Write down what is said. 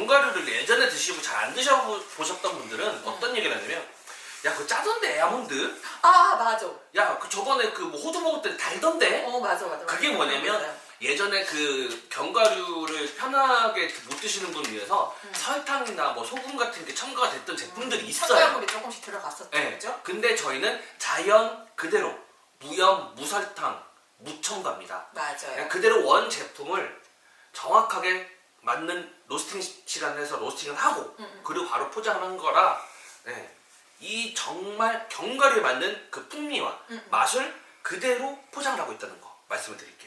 견과류를 예전에 드시고 잘 안 드셔보셨던 분들은 어떤 얘기를 하냐면 야 그거 짜던데 아몬드? 아 맞아. 야 그 저번에 그 뭐 호두 먹을 때 달던데? 맞아. 그게 뭐냐면 예전에 그 견과류를 편하게 못 드시는 분을 위해서 설탕이나 뭐 소금 같은 게 첨가가 됐던 제품들이 있어요. 첨가물이 조금씩 들어갔었죠. 네. 그죠? 근데 저희는 자연 그대로 무염, 무설탕, 무첨가입니다. 맞아요. 그대로 원 제품을 정확하게 맞는 로스팅 시간에서 로스팅을 하고 그리고 바로 포장한 거라 네. 이 정말 견과류에 맞는 그 풍미와 맛을 그대로 포장을 하고 있다는 거 말씀을 드릴게요.